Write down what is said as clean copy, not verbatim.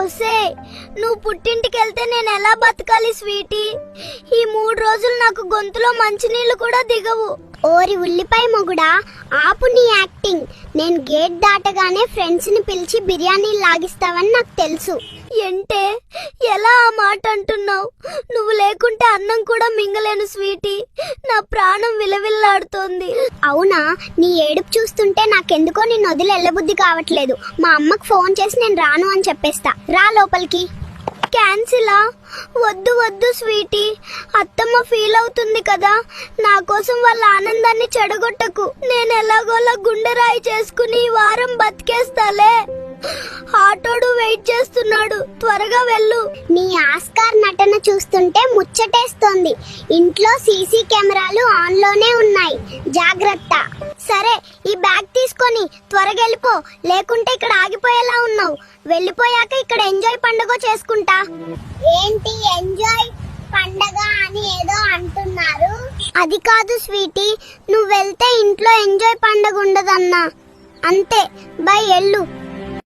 ఒసే, నువ్వు పుట్టింటికి వెళ్తే నేను ఎలా బతకాలి స్వీటీ? ఈ 3 రోజులు నాకు గొంతులో మంచినీళ్ళు కూడా దిగవు. ఓరి ఉల్లిపాయ మొగుడా, ఆపు నీ యాక్టింగ్. నేను గేట్ దాటగానే ఫ్రెండ్స్ ని పిలిచి బిర్యానీ లాగిస్తావని నాకు తెలుసు. ఏంటే, ఎలా ఆ మాట అంటున్నావు? నువ్వు లేకుంటే అన్నం కూడా మింగలేను స్వీటీ. నా ప్రాణం విలవిల్లాడుతోంది. అవునా? నీ ఏడుపు చూస్తుంటే నాకెందుకో నిన్ను వదిలి వెళ్ళబుద్ధి కావట్లేదు. మా అమ్మకు ఫోన్ చేసి నేను రాను అని చెప్పేస్తా. రా లోపలికి. క్యాన్సిలా? వద్దు వద్దు స్వీటీ, అత్తమ్మ ఫీల్ అవుతుంది కదా. నా కోసం వాళ్ళ ఆనందాన్ని చెడగొట్టకు. నేను ఎలాగోలా గుండెరాయి చేసుకుని ఈ వారం బతికేస్తాలే. ఆటోడు వెయిట్ చేస్తున్నాడు, త్వరగా వెళ్ళు. నీ ఆస్కార్ నటన చూస్తుంటే ముచ్చటేస్తోంది. ఇంట్లో సీసీ కెమెరాలు ఆన్ లోనే ఉన్నాయి, జాగ్రత్త. సరే, ఈ బ్యాగ్ తీసుకొని త్వరగా వెళ్ళిపో, లేకుంటే ఇక్కడ ఆగిపోయేలా ఉన్నావు. వెళ్ళిపోయాక ఇక్కడ ఎంజాయ్ పండుగ చేసుకుంటా. ఏంటి ఎంజాయ్ పండగ అని ఏదో అంటున్నారు? అది కాదు స్వీటీ, నువ్వు వెళ్తే ఇంట్లో ఎంజాయ్ పండుగ ఉండదన్నా. అంతే, బై, ఎల్లు.